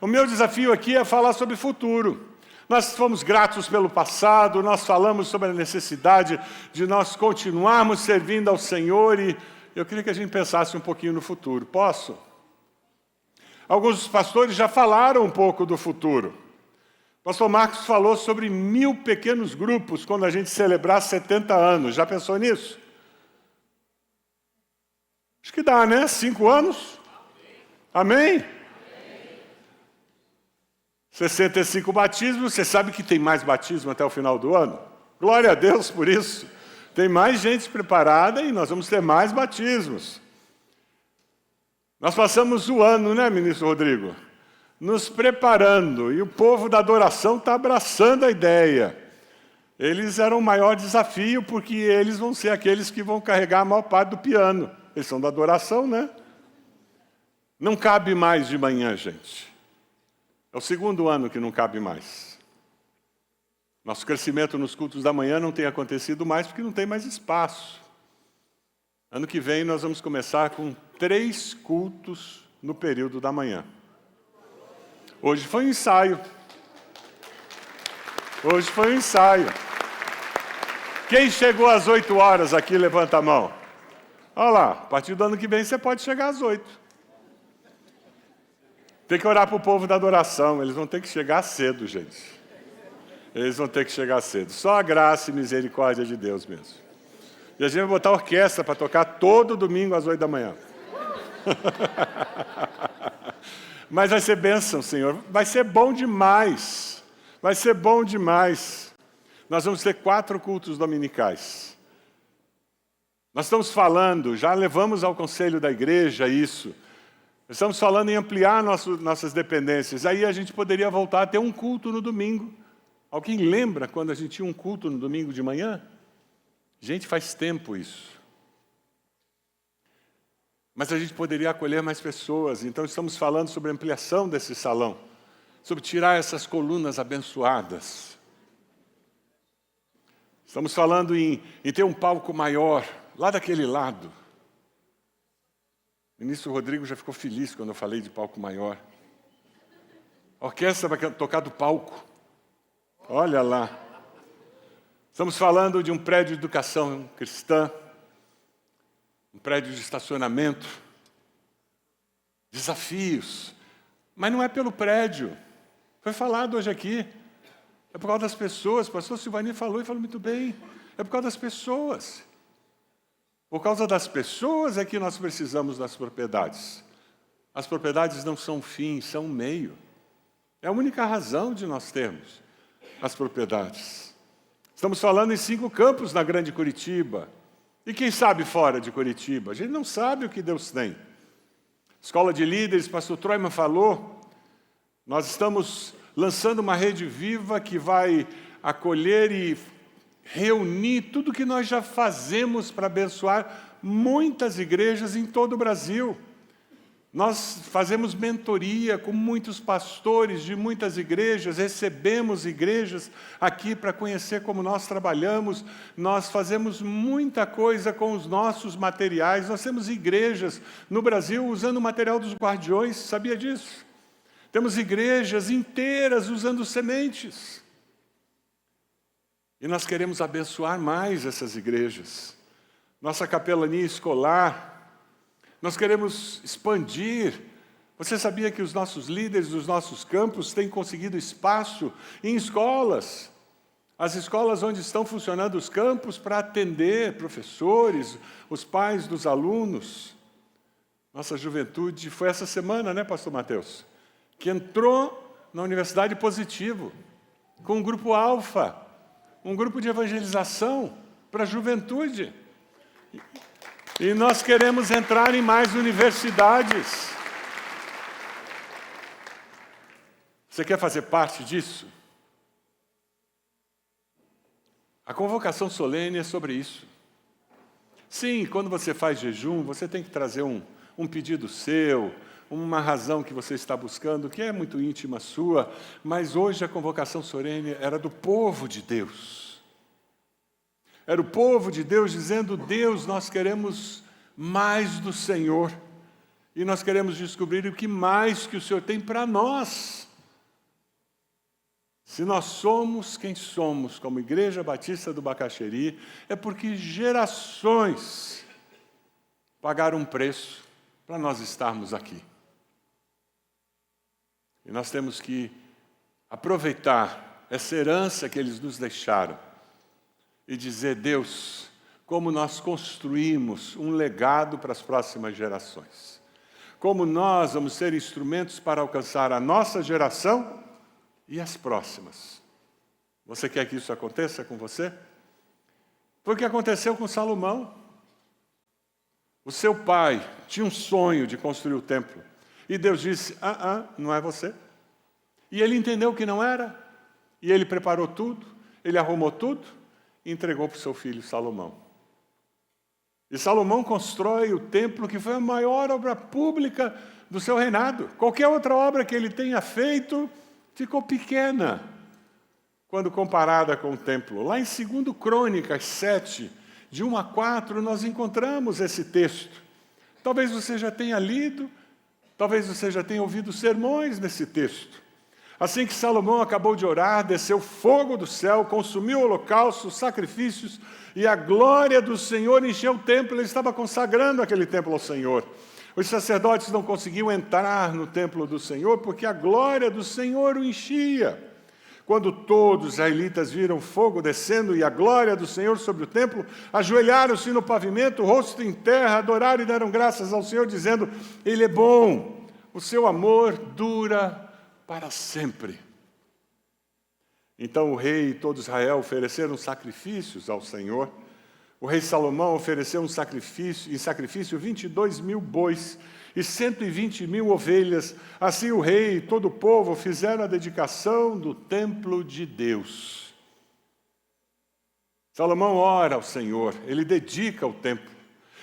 O meu desafio aqui é falar sobre futuro. Nós fomos gratos pelo passado, nós falamos sobre a necessidade de nós continuarmos servindo ao Senhor e eu queria que a gente pensasse um pouquinho no futuro. Posso? Alguns dos pastores já falaram um pouco do futuro. O pastor Marcos falou sobre 1000 pequenos grupos quando a gente celebrar 70 anos. Já pensou nisso? Acho que dá, né? 5 anos? Amém? 65 batismos, você sabe que tem mais batismo até o final do ano? Glória a Deus por isso. Tem mais gente preparada e nós vamos ter mais batismos. Nós passamos o ano, né, ministro Rodrigo? Nos preparando, e o povo da adoração está abraçando a ideia. Eles eram o maior desafio, porque eles vão ser aqueles que vão carregar a maior parte do piano. Eles são da adoração, né? Não cabe mais de manhã, gente. É o segundo ano que não cabe mais. Nosso crescimento nos cultos da manhã não tem acontecido mais porque não tem mais espaço. Ano que vem nós vamos começar com 3 cultos no período da manhã. Hoje foi um ensaio. Hoje foi um ensaio. Quem chegou às 8 horas aqui, levanta a mão. Olha lá, a partir do ano que vem você pode chegar às 8. Tem que orar para o povo da adoração, eles vão ter que chegar cedo, gente. Eles vão ter que chegar cedo. Só a graça e misericórdia de Deus mesmo. E a gente vai botar orquestra para tocar todo domingo às 8 da manhã. Mas vai ser bênção, Senhor. Vai ser bom demais. Vai ser bom demais. Nós vamos ter 4 cultos dominicais. Nós estamos falando, já levamos ao conselho da igreja isso. Estamos falando em ampliar nossas dependências. Aí a gente poderia voltar a ter um culto no domingo. Alguém lembra quando a gente tinha um culto no domingo de manhã? Gente, faz tempo isso. Mas a gente poderia acolher mais pessoas. Então estamos falando sobre a ampliação desse salão. Sobre tirar essas colunas abençoadas. Estamos falando em ter um palco maior, lá daquele lado. O ministro Rodrigo já ficou feliz quando eu falei de palco maior. A orquestra vai tocar do palco. Olha lá. Estamos falando de um prédio de educação cristã, um prédio de estacionamento, desafios. Mas não é pelo prédio. Foi falado hoje aqui. É por causa das pessoas. O pastor Silvani falou e falou muito bem. É por causa das pessoas. Por causa das pessoas é que nós precisamos das propriedades. As propriedades não são fim, são meio. É a única razão de nós termos as propriedades. Estamos falando em 5 campos na Grande Curitiba. E quem sabe fora de Curitiba? A gente não sabe o que Deus tem. Escola de Líderes, pastor Troiman falou, nós estamos lançando uma rede viva que vai acolher e reunir tudo que nós já fazemos para abençoar muitas igrejas em todo o Brasil. Nós fazemos mentoria com muitos pastores de muitas igrejas, recebemos igrejas aqui para conhecer como nós trabalhamos, nós fazemos muita coisa com os nossos materiais, nós temos igrejas no Brasil usando o material dos guardiões, sabia disso? Temos igrejas inteiras usando sementes. E nós queremos abençoar mais essas igrejas. Nossa capelania escolar, nós queremos expandir. Você sabia que os nossos líderes dos nossos campos têm conseguido espaço em escolas? As escolas onde estão funcionando os campos para atender professores, os pais dos alunos. Nossa juventude foi essa semana, né, pastor Mateus? Que entrou na Universidade Positivo, com um grupo alfa, um grupo de evangelização para a juventude. E nós queremos entrar em mais universidades. Você quer fazer parte disso? A convocação solene é sobre isso. Sim, quando você faz jejum, você tem que trazer um pedido seu, uma razão que você está buscando, que é muito íntima sua, mas hoje a convocação solene era do povo de Deus. Era o povo de Deus dizendo, Deus, nós queremos mais do Senhor. E nós queremos descobrir o que mais que o Senhor tem para nós. Se nós somos quem somos como Igreja Batista do Bacaxeri, é porque gerações pagaram um preço para nós estarmos aqui. E nós temos que aproveitar essa herança que eles nos deixaram e dizer: Deus, como nós construímos um legado para as próximas gerações. Como nós vamos ser instrumentos para alcançar a nossa geração e as próximas. Você quer que isso aconteça com você? Foi o que aconteceu com Salomão. O seu pai tinha um sonho de construir o templo. E Deus disse: não é você. E ele entendeu que não era. E ele preparou tudo, ele arrumou tudo e entregou para o seu filho Salomão. E Salomão constrói o templo que foi a maior obra pública do seu reinado. Qualquer outra obra que ele tenha feito ficou pequena quando comparada com o templo. Lá em 2 Crônicas 7, de 1 a 4, nós encontramos esse texto. Talvez você já tenha lido, talvez você já tenha ouvido sermões nesse texto. Assim que Salomão acabou de orar, desceu fogo do céu, consumiu holocaustos, sacrifícios, e a glória do Senhor encheu o templo. Ele estava consagrando aquele templo ao Senhor. Os sacerdotes não conseguiam entrar no templo do Senhor, porque a glória do Senhor o enchia. Quando todos os israelitas viram fogo descendo e a glória do Senhor sobre o templo, ajoelharam-se no pavimento, o rosto em terra, adoraram e deram graças ao Senhor, dizendo: Ele é bom, o seu amor dura para sempre. Então o rei e todo Israel ofereceram sacrifícios ao Senhor. O rei Salomão ofereceu em sacrifício 22.000 bois e 120.000 ovelhas. Assim o rei e todo o povo fizeram a dedicação do templo de Deus. Salomão ora ao Senhor, ele dedica o templo.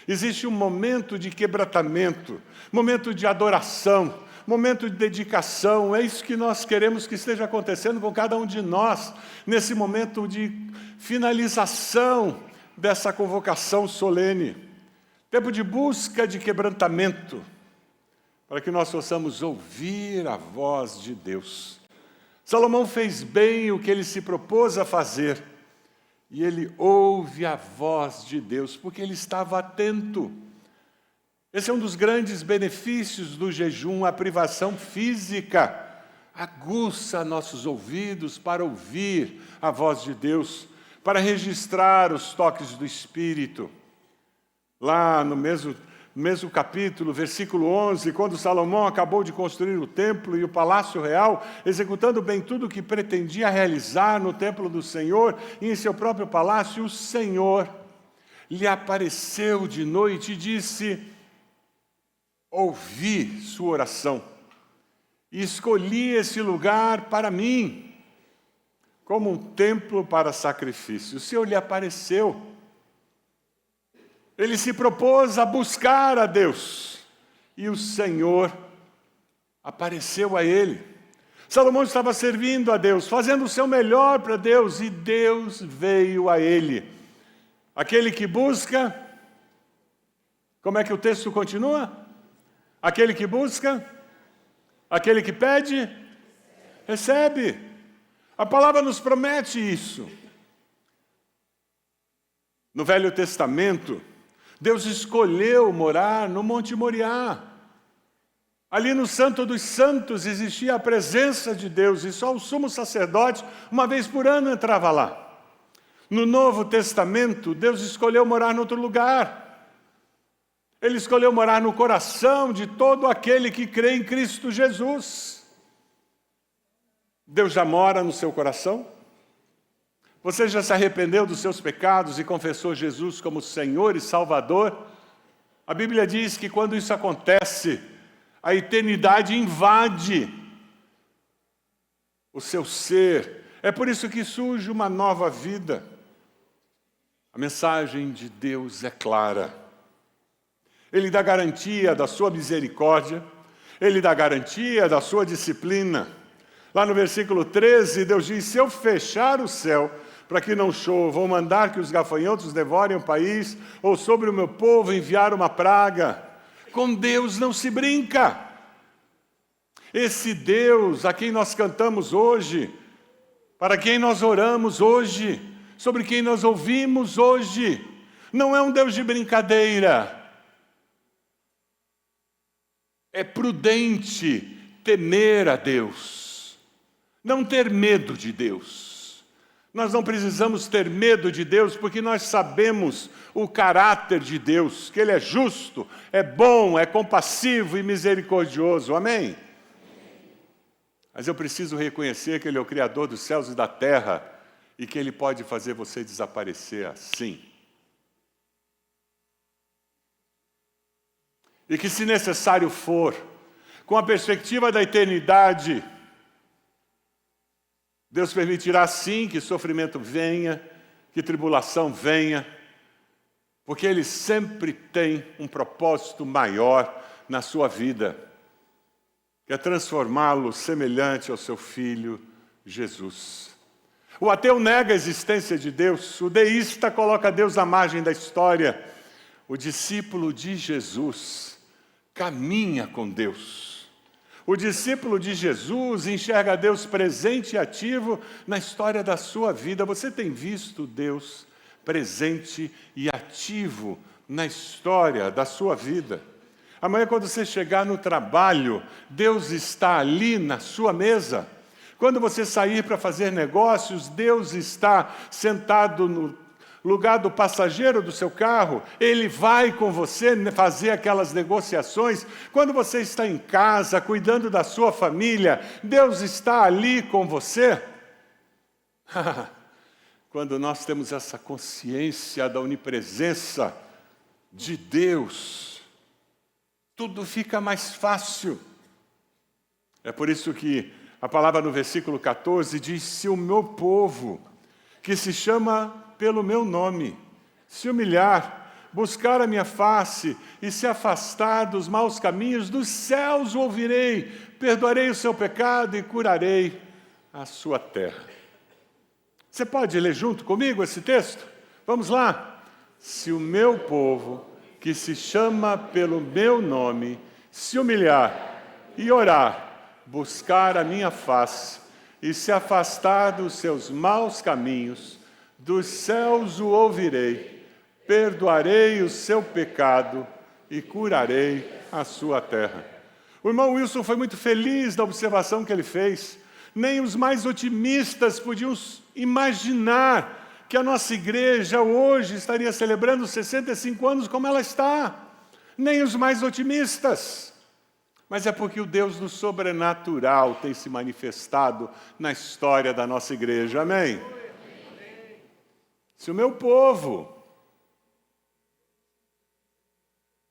Existe um momento de quebrantamento, momento de adoração, momento de dedicação. É isso que nós queremos que esteja acontecendo com cada um de nós, nesse momento de finalização dessa convocação solene. Tempo de busca de quebrantamento, para que nós possamos ouvir a voz de Deus. Salomão fez bem o que ele se propôs a fazer, e ele ouve a voz de Deus, porque ele estava atento. Esse é um dos grandes benefícios do jejum, a privação física. Aguça nossos ouvidos para ouvir a voz de Deus, para registrar os toques do Espírito. Lá no mesmo capítulo, versículo 11, quando Salomão acabou de construir o templo e o palácio real, executando bem tudo o que pretendia realizar no templo do Senhor e em seu próprio palácio, o Senhor lhe apareceu de noite e disse: ouvi sua oração e escolhi esse lugar para mim, como um templo para sacrifício. O Senhor lhe apareceu. Ele se propôs a buscar a Deus, e o Senhor apareceu a ele. Salomão estava servindo a Deus, fazendo o seu melhor para Deus, e Deus veio a ele. Aquele que busca, como é que o texto continua? Aquele que busca, aquele que pede, recebe. A palavra nos promete isso. No Velho Testamento, Deus escolheu morar no Monte Moriá. Ali no Santo dos Santos existia a presença de Deus, e só o sumo sacerdote, uma vez por ano, entrava lá. No Novo Testamento, Deus escolheu morar em outro lugar. Ele escolheu morar no coração de todo aquele que crê em Cristo Jesus. Deus já mora no seu coração? Você já se arrependeu dos seus pecados e confessou Jesus como Senhor e Salvador? A Bíblia diz que quando isso acontece, a eternidade invade o seu ser. É por isso que surge uma nova vida. A mensagem de Deus é clara. Ele dá garantia da sua misericórdia, ele dá garantia da sua disciplina. Lá no versículo 13, Deus diz: se eu fechar o céu para que não chova, ou mandar que os gafanhotos devorem o país, ou sobre o meu povo enviar uma praga, com Deus não se brinca. Esse Deus a quem nós cantamos hoje, para quem nós oramos hoje, sobre quem nós ouvimos hoje, não é um Deus de brincadeira. É prudente temer a Deus, não ter medo de Deus. Nós não precisamos ter medo de Deus porque nós sabemos o caráter de Deus, que Ele é justo, é bom, é compassivo e misericordioso. Amém? Mas eu preciso reconhecer que Ele é o Criador dos céus e da terra e que Ele pode fazer você desaparecer assim. E que, se necessário for, com a perspectiva da eternidade, Deus permitirá sim que sofrimento venha, que tribulação venha, porque Ele sempre tem um propósito maior na sua vida, que é transformá-lo semelhante ao seu Filho Jesus. O ateu nega a existência de Deus, o deísta coloca Deus à margem da história. O discípulo de Jesus caminha com Deus. O discípulo de Jesus enxerga Deus presente e ativo na história da sua vida. Você tem visto Deus presente e ativo na história da sua vida? Amanhã, quando você chegar no trabalho, Deus está ali na sua mesa. Quando você sair para fazer negócios, Deus está sentado no lugar do passageiro do seu carro, Ele vai com você fazer aquelas negociações. Quando você está em casa, cuidando da sua família, Deus está ali com você. Quando nós temos essa consciência da onipresença de Deus, tudo fica mais fácil. É por isso que a palavra no versículo 14 diz: se o meu povo, que se chama pelo meu nome, se humilhar, buscar a minha face e se afastar dos maus caminhos, dos céus o ouvirei, perdoarei o seu pecado e curarei a sua terra. Você pode ler junto comigo esse texto? Vamos lá. Se o meu povo, que se chama pelo meu nome, se humilhar e orar, buscar a minha face e se afastar dos seus maus caminhos, dos céus o ouvirei, perdoarei o seu pecado e curarei a sua terra. O irmão Wilson foi muito feliz da observação que ele fez. Nem os mais otimistas podiam imaginar que a nossa igreja hoje estaria celebrando 65 anos como ela está. Nem os mais otimistas. Mas é porque o Deus do sobrenatural tem se manifestado na história da nossa igreja. Amém? Se o meu povo,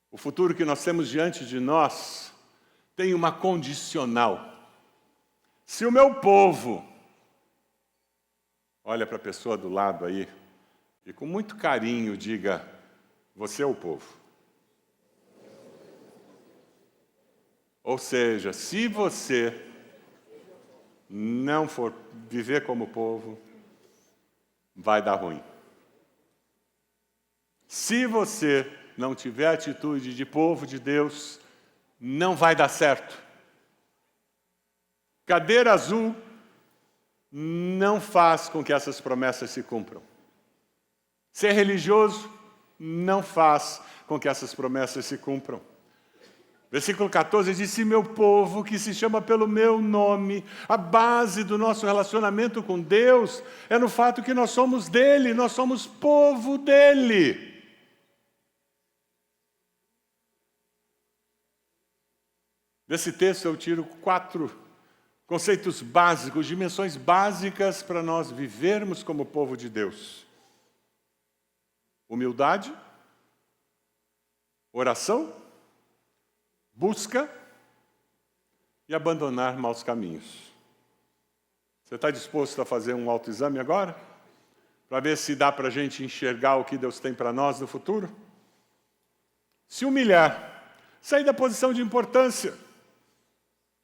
o futuro que nós temos diante de nós, tem uma condicional. Se o meu povo, olha para a pessoa do lado aí, e com muito carinho diga: você é o povo. Ou seja, se você não for viver como povo, vai dar ruim. Se você não tiver atitude de povo de Deus, não vai dar certo. Cadeira azul não faz com que essas promessas se cumpram. Ser religioso não faz com que essas promessas se cumpram. Versículo 14 diz: se meu povo, que se chama pelo meu nome, a base do nosso relacionamento com Deus é no fato que nós somos dele, nós somos povo dele. Desse texto eu tiro 4 conceitos básicos, dimensões básicas para nós vivermos como povo de Deus: humildade, oração, busca e abandonar maus caminhos. Você está disposto a fazer um autoexame agora? Para ver se dá para a gente enxergar o que Deus tem para nós no futuro? Se humilhar, sair da posição de importância.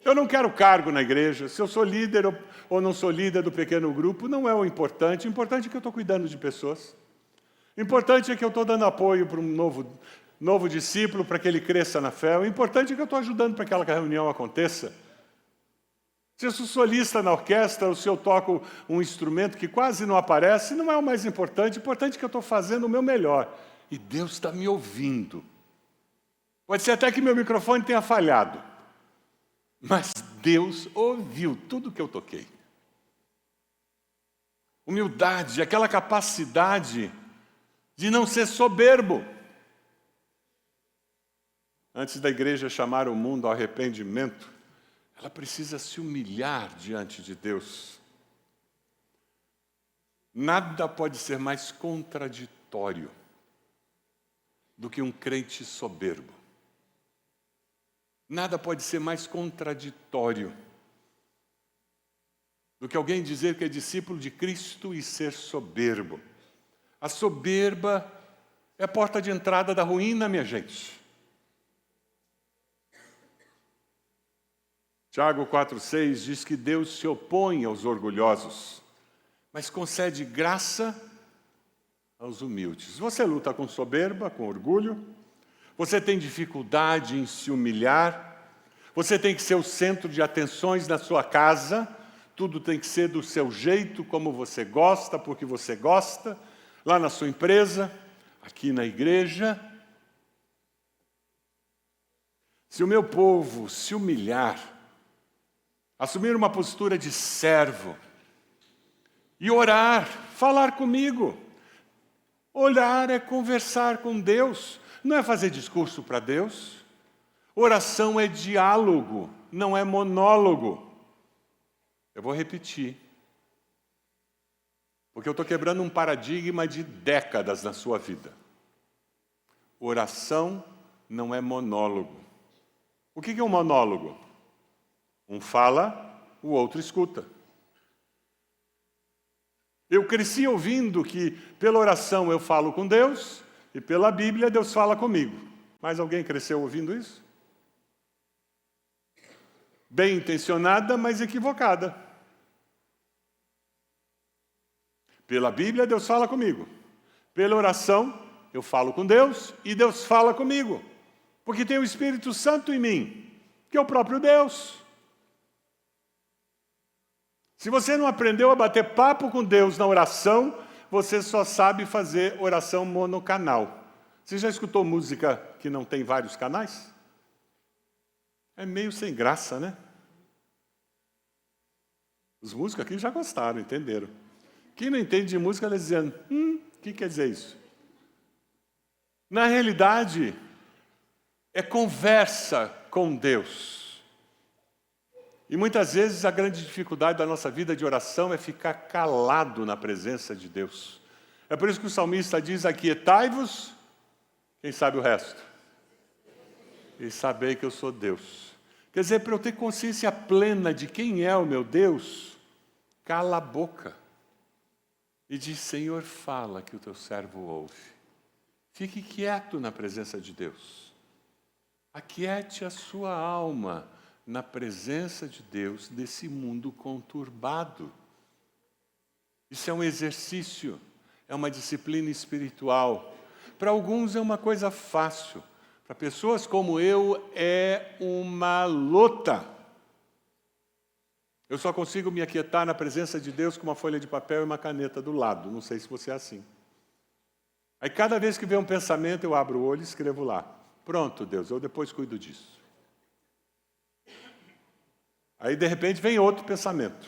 Eu não quero cargo na igreja. Se eu sou líder ou não sou líder do pequeno grupo, não é o importante. O importante é que eu estou cuidando de pessoas. O importante é que eu estou dando apoio para um novo discípulo para que ele cresça na fé. O importante é que eu estou ajudando para que aquela reunião aconteça. Se eu sou solista na orquestra, ou se eu toco um instrumento que quase não aparece, não é o mais importante. O importante é que eu estou fazendo o meu melhor. E Deus está me ouvindo. Pode ser até que meu microfone tenha falhado. Mas Deus ouviu tudo que eu toquei. Humildade, aquela capacidade de não ser soberbo. Antes da igreja chamar o mundo ao arrependimento, ela precisa se humilhar diante de Deus. Nada pode ser mais contraditório do que um crente soberbo. Nada pode ser mais contraditório do que alguém dizer que é discípulo de Cristo e ser soberbo. A soberba é a porta de entrada da ruína, minha gente. Tiago 4,6 diz que Deus se opõe aos orgulhosos, mas concede graça aos humildes. Você luta com soberba, com orgulho, você tem dificuldade em se humilhar, você tem que ser o centro de atenções na sua casa, tudo tem que ser do seu jeito, como você gosta, porque você gosta, lá na sua empresa, aqui na igreja. Se o meu povo se humilhar, assumir uma postura de servo e orar, falar comigo. Orar é conversar com Deus, não é fazer discurso para Deus. Oração é diálogo, não é monólogo. Eu vou repetir, porque eu estou quebrando um paradigma de décadas na sua vida. Oração não é monólogo. O que é um monólogo? Um fala, o outro escuta. Eu cresci ouvindo que pela oração eu falo com Deus e pela Bíblia Deus fala comigo. Mas alguém cresceu ouvindo isso? Bem intencionada, mas equivocada. Pela Bíblia Deus fala comigo. Pela oração eu falo com Deus e Deus fala comigo. Porque tem o Espírito Santo em mim, que é o próprio Deus. Se você não aprendeu a bater papo com Deus na oração, você só sabe fazer oração monocanal. Você já escutou música que não tem vários canais? É meio sem graça, né? Os músicos aqui já gostaram, entenderam. Quem não entende de música, está dizendo, o que quer dizer isso? Na realidade, é conversa com Deus. E muitas vezes a grande dificuldade da nossa vida de oração é ficar calado na presença de Deus. É por isso que o salmista diz, aquietai-vos, quem sabe o resto? E sabei que eu sou Deus. Quer dizer, para eu ter consciência plena de quem é o meu Deus, cala a boca. E diz, Senhor, fala que o teu servo ouve. Fique quieto na presença de Deus. Aquiete a sua alma na presença de Deus desse mundo conturbado. Isso é um exercício, é uma disciplina espiritual. Para alguns é uma coisa fácil. Para pessoas como eu, é uma luta. Eu só consigo me aquietar na presença de Deus com uma folha de papel e uma caneta do lado. Não sei se você é assim. Aí cada vez que vem um pensamento, eu abro o olho e escrevo lá. Pronto, Deus, eu depois cuido disso. Aí, de repente, vem outro pensamento.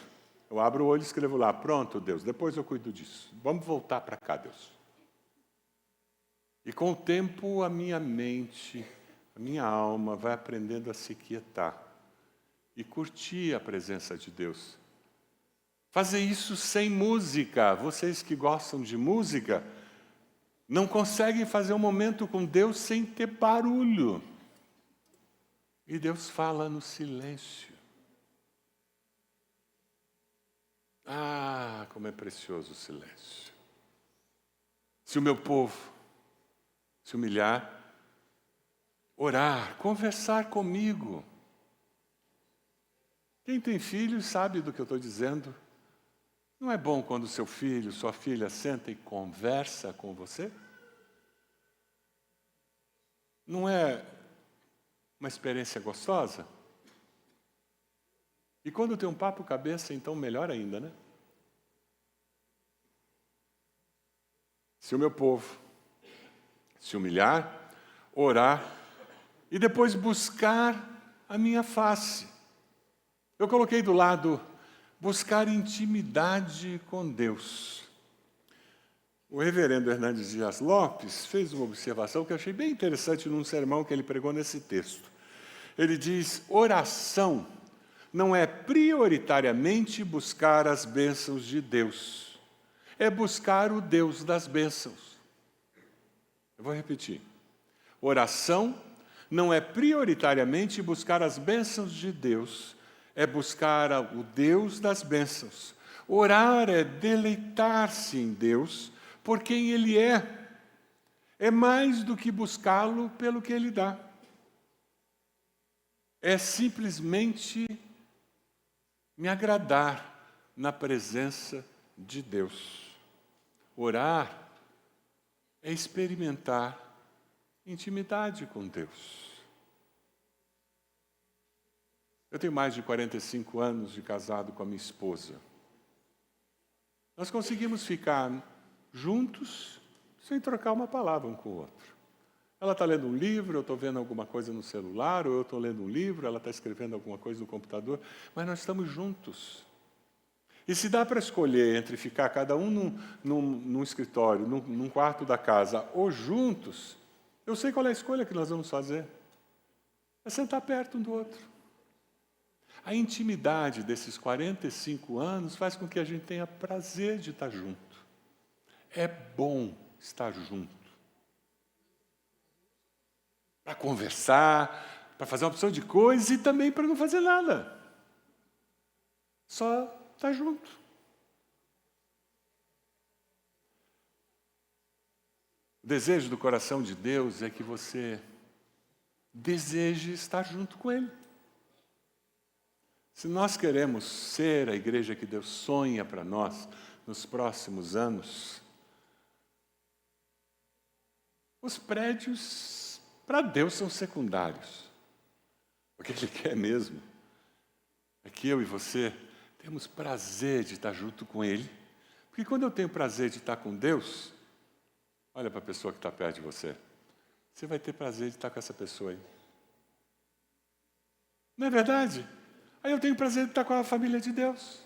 Eu abro o olho e escrevo lá. Pronto, Deus, depois eu cuido disso. Vamos voltar para cá, Deus. E com o tempo, a minha mente, a minha alma vai aprendendo a se quietar e curtir a presença de Deus. Fazer isso sem música. Vocês que gostam de música, não conseguem fazer um momento com Deus sem ter barulho. E Deus fala no silêncio. Ah, como é precioso o silêncio. Se o meu povo se humilhar, orar, conversar comigo. Quem tem filhos sabe do que eu estou dizendo. Não é bom quando seu filho, sua filha senta e conversa com você? Não é uma experiência gostosa? E quando tem um papo cabeça, então melhor ainda, né? Se o meu povo se humilhar, orar e depois buscar a minha face. Eu coloquei do lado buscar intimidade com Deus. O reverendo Hernandes Dias Lopes fez uma observação que eu achei bem interessante num sermão que ele pregou nesse texto. Ele diz: oração não é prioritariamente buscar as bênçãos de Deus, é buscar o Deus das bênçãos. Eu vou repetir. Oração não é prioritariamente buscar as bênçãos de Deus, é buscar o Deus das bênçãos. Orar é deleitar-se em Deus por quem Ele é. É mais do que buscá-lo pelo que Ele dá. É simplesmente me agradar na presença de Deus. Orar é experimentar intimidade com Deus. Eu tenho mais de 45 anos de casado com a minha esposa. Nós conseguimos ficar juntos sem trocar uma palavra um com o outro. Ela está lendo um livro, eu estou vendo alguma coisa no celular, ou eu estou lendo um livro, ela está escrevendo alguma coisa no computador, mas nós estamos juntos. E se dá para escolher entre ficar cada um num escritório, num quarto da casa, ou juntos, eu sei qual é a escolha que nós vamos fazer. É sentar perto um do outro. A intimidade desses 45 anos faz com que a gente tenha prazer de estar junto. É bom estar junto. Para conversar, para fazer uma opção de coisas e também para não fazer nada. Só estar junto. O desejo do coração de Deus é que você deseje estar junto com Ele. Se nós queremos ser a igreja que Deus sonha para nós nos próximos anos, os prédios para Deus são secundários. O que Ele quer mesmo é que eu e você temos prazer de estar junto com Ele. Porque quando eu tenho prazer de estar com Deus, olha para a pessoa que está perto de você. Você vai ter prazer de estar com essa pessoa aí. Não é verdade? Aí eu tenho prazer de estar com a família de Deus.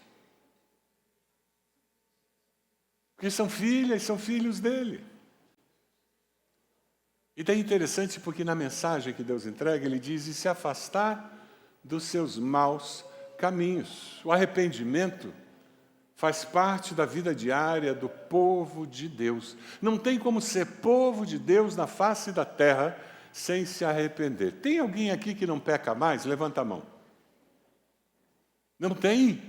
Porque são filhas e são filhos dele. E daí é interessante porque na mensagem que Deus entrega, Ele diz: e se afastar dos seus maus caminhos. O arrependimento faz parte da vida diária do povo de Deus. Não tem como ser povo de Deus na face da terra sem se arrepender. Tem alguém aqui que não peca mais? Levanta a mão. Não tem?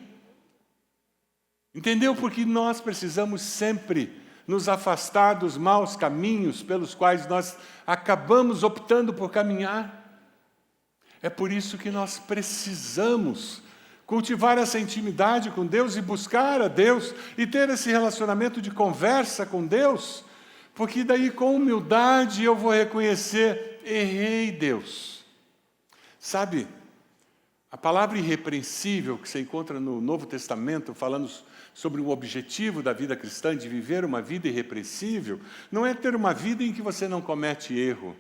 Entendeu? Porque nós precisamos sempre nos afastar dos maus caminhos pelos quais nós acabamos optando por caminhar. É por isso que nós precisamos cultivar essa intimidade com Deus e buscar a Deus e ter esse relacionamento de conversa com Deus, porque daí com humildade eu vou reconhecer: errei, Deus. Sabe, a palavra irrepreensível que você encontra no Novo Testamento, falando sobre o objetivo da vida cristã, de viver uma vida irrepreensível, não é ter uma vida em que você não comete erro,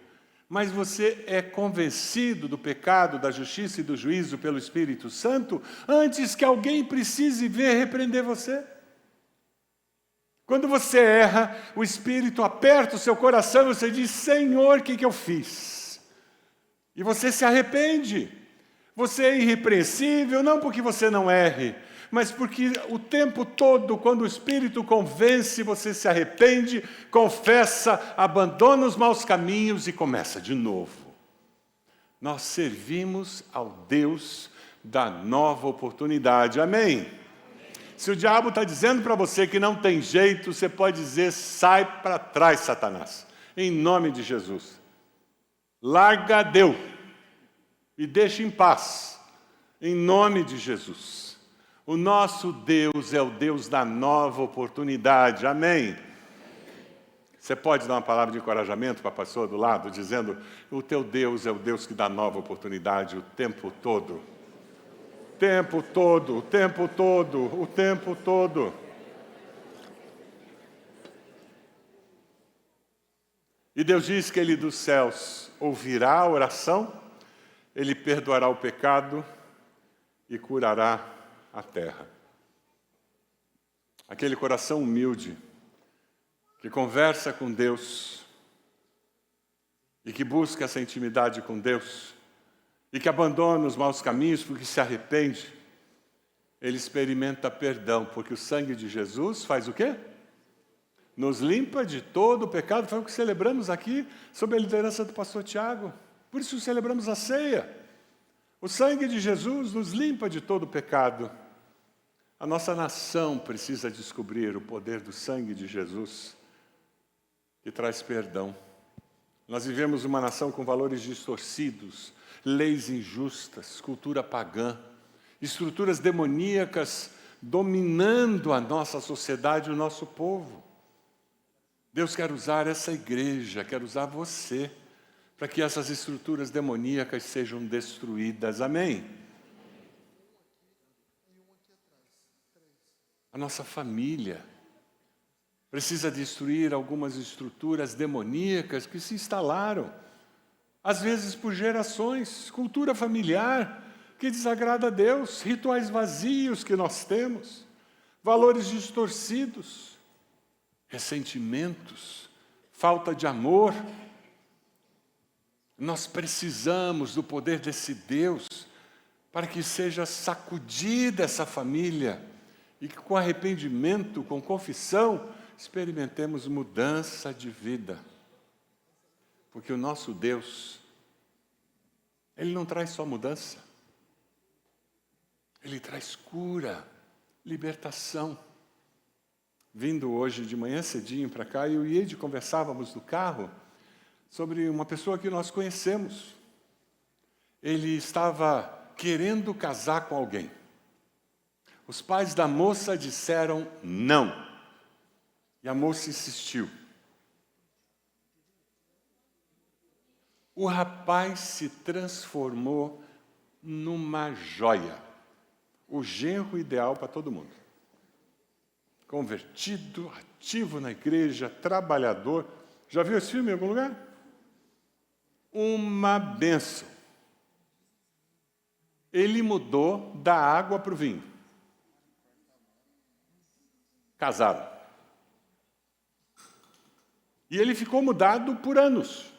mas você é convencido do pecado, da justiça e do juízo pelo Espírito Santo, antes que alguém precise ver repreender você. Quando você erra, o Espírito aperta o seu coração e você diz: Senhor, o que eu fiz? E você se arrepende. Você é irrepreensível, não porque você não erre, mas porque o tempo todo, quando o Espírito convence, você se arrepende, confessa, abandona os maus caminhos e começa de novo. Nós servimos ao Deus da nova oportunidade. Amém? Se o diabo está dizendo para você que não tem jeito, você pode dizer: sai para trás, Satanás, em nome de Jesus. Larga Deus e deixa em paz, em nome de Jesus. O nosso Deus é o Deus da nova oportunidade. Amém? Você pode dar uma palavra de encorajamento para a pessoa do lado, dizendo: o teu Deus é o Deus que dá nova oportunidade o tempo todo. O tempo todo, o tempo todo, o tempo todo. E Deus diz que Ele dos céus ouvirá a oração, Ele perdoará o pecado e curará a terra. Aquele coração humilde, que conversa com Deus e que busca essa intimidade com Deus e que abandona os maus caminhos porque se arrepende, ele experimenta perdão, porque o sangue de Jesus faz o quê? Nos limpa de todo o pecado. Foi o que celebramos aqui, sob a liderança do pastor Tiago. Por isso celebramos a ceia. O sangue de Jesus nos limpa de todo o pecado. A nossa nação precisa descobrir o poder do sangue de Jesus, que traz perdão. Nós vivemos uma nação com valores distorcidos, leis injustas, cultura pagã, estruturas demoníacas dominando a nossa sociedade e o nosso povo. Deus quer usar essa igreja, quer usar você, para que essas estruturas demoníacas sejam destruídas. Amém? A nossa família precisa destruir algumas estruturas demoníacas que se instalaram, às vezes por gerações, cultura familiar que desagrada a Deus, rituais vazios que nós temos, valores distorcidos, ressentimentos, falta de amor. Nós precisamos do poder desse Deus para que seja sacudida essa família e que com arrependimento, com confissão, experimentemos mudança de vida. Porque o nosso Deus, Ele não traz só mudança, Ele traz cura, libertação. Vindo hoje de manhã cedinho para cá, eu e Ed conversávamos no carro sobre uma pessoa que nós conhecemos. Ele estava querendo casar com alguém. Os pais da moça disseram não. E a moça insistiu. O rapaz se transformou numa joia. O genro ideal para todo mundo. Convertido, ativo na igreja, trabalhador. Já viu esse filme em algum lugar? Uma bênção. Ele mudou da água para o vinho. Casaram. E ele ficou mudado por anos.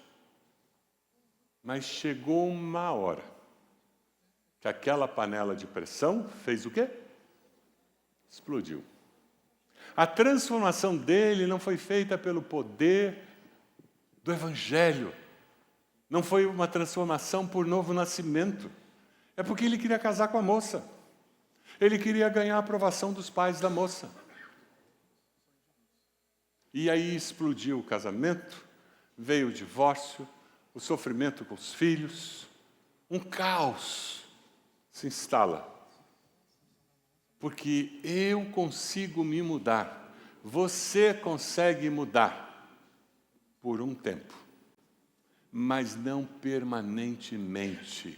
Mas chegou uma hora que aquela panela de pressão fez o quê? Explodiu. A transformação dele não foi feita pelo poder do Evangelho. Não foi uma transformação por novo nascimento. É porque ele queria casar com a moça. Ele queria ganhar a aprovação dos pais da moça. E aí explodiu o casamento, veio o divórcio, o sofrimento com os filhos, um caos se instala. Porque eu consigo me mudar, você consegue mudar por um tempo, mas não permanentemente.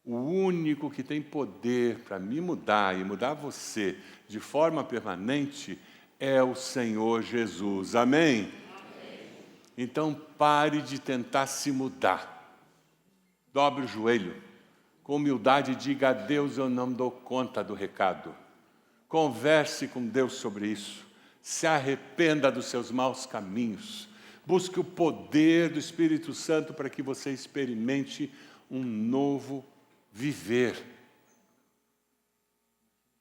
O único que tem poder para me mudar e mudar você de forma permanente é o Senhor Jesus. Amém? Amém. Então pare de tentar se mudar. Dobre o joelho. Com humildade diga a Deus: eu não dou conta do recado. Converse com Deus sobre isso. Se arrependa dos seus maus caminhos. Busque o poder do Espírito Santo para que você experimente um novo viver.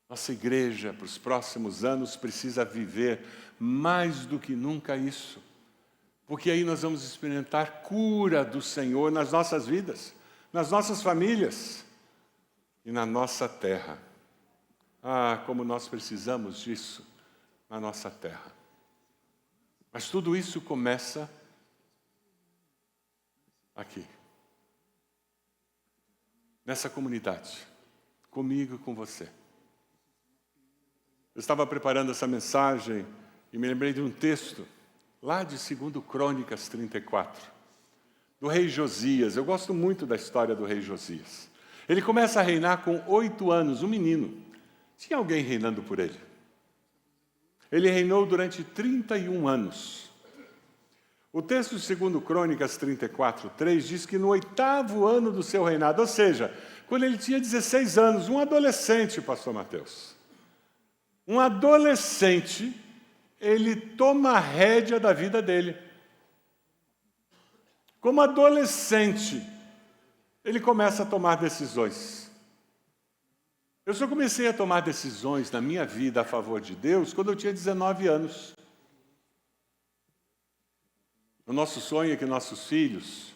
Nossa igreja, para os próximos anos, precisa viver mais do que nunca isso. Porque aí nós vamos experimentar cura do Senhor nas nossas vidas, nas nossas famílias e na nossa terra. Ah, como nós precisamos disso na nossa terra. Mas tudo isso começa aqui. Nessa comunidade. Comigo e com você. Eu estava preparando essa mensagem e me lembrei de um texto, lá de 2 Crônicas 34, do rei Josias. Eu gosto muito da história do rei Josias. Ele começa a reinar com 8 anos, um menino. Tinha alguém reinando por ele. Ele reinou durante 31 anos. O texto de 2 Crônicas 34, 3 diz que no 8º ano do seu reinado, ou seja, quando ele tinha 16 anos, um adolescente, pastor Mateus. Um adolescente, ele toma a rédea da vida dele. Como adolescente, ele começa a tomar decisões. Eu só comecei a tomar decisões na minha vida a favor de Deus quando eu tinha 19 anos. O nosso sonho é que nossos filhos,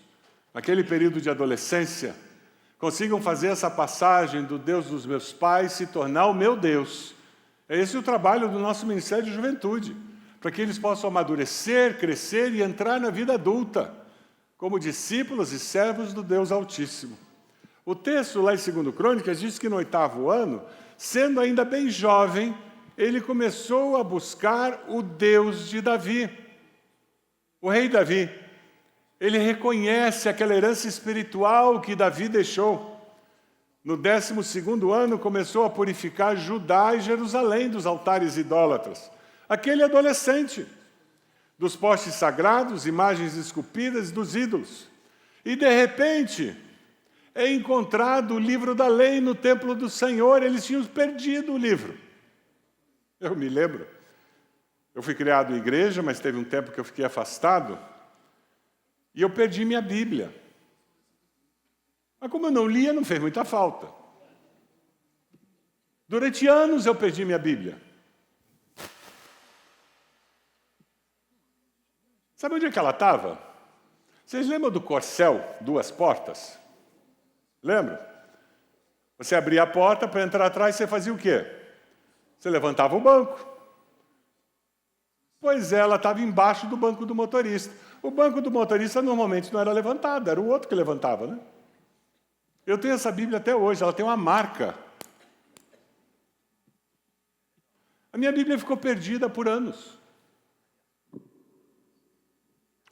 naquele período de adolescência, consigam fazer essa passagem do Deus dos meus pais se tornar o meu Deus. É esse o trabalho do nosso Ministério de Juventude, para que eles possam amadurecer, crescer e entrar na vida adulta, como discípulos e servos do Deus Altíssimo. O texto lá em 2 Crônicas diz que no 8º ano, sendo ainda bem jovem, ele começou a buscar o Deus de Davi. O rei Davi, ele reconhece aquela herança espiritual que Davi deixou. No 12º ano, começou a purificar Judá e Jerusalém dos altares idólatras. Aquele adolescente, dos postes sagrados, imagens esculpidas dos ídolos. E, de repente, é encontrado o livro da lei no templo do Senhor. Eles tinham perdido o livro. Eu me lembro. Eu fui criado em igreja, mas teve um tempo que eu fiquei afastado. E eu perdi minha Bíblia. Mas como eu não lia, não fez muita falta. Durante anos eu perdi minha Bíblia. Sabe onde é que ela estava? Vocês lembram do corcel, 2 portas? Lembra? Você abria a porta, para entrar atrás, você fazia o quê? Você levantava o banco. Pois é, ela estava embaixo do banco do motorista. O banco do motorista normalmente não era levantado, era o outro que levantava, né? Eu tenho essa Bíblia até hoje, ela tem uma marca. A minha Bíblia ficou perdida por anos.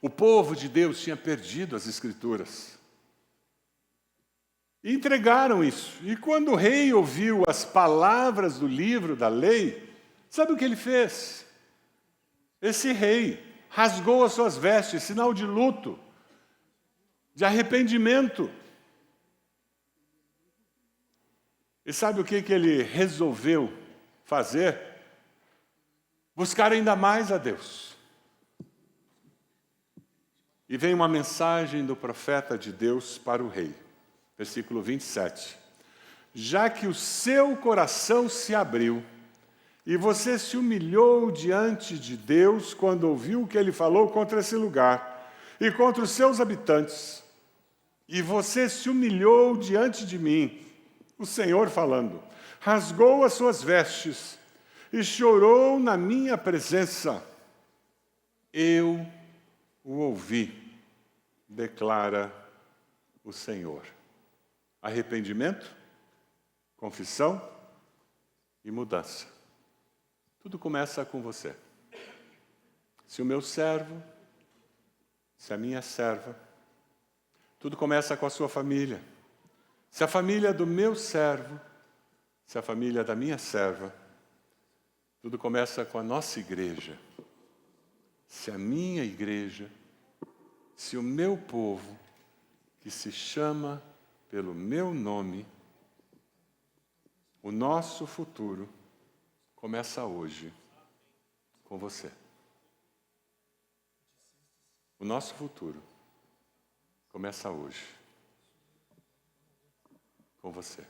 O povo de Deus tinha perdido as Escrituras. E entregaram isso. E quando o rei ouviu as palavras do livro da lei, sabe o que ele fez? Esse rei rasgou as suas vestes, sinal de luto, de arrependimento. E sabe o que ele resolveu fazer? Buscar ainda mais a Deus. E vem uma mensagem do profeta de Deus para o rei. Versículo 27. Já que o seu coração se abriu, e você se humilhou diante de Deus quando ouviu o que ele falou contra esse lugar e contra os seus habitantes. E você se humilhou diante de mim, o Senhor falando, rasgou as suas vestes e chorou na minha presença. Eu o ouvi, declara o Senhor. Arrependimento, confissão e mudança. Tudo começa com você. Se o meu servo, se a minha serva, tudo começa com a sua família. Se a família do meu servo, se a família da minha serva, tudo começa com a nossa igreja. Se a minha igreja, se o meu povo, que se chama pelo meu nome, o nosso futuro começa hoje com você. O nosso futuro começa hoje com você.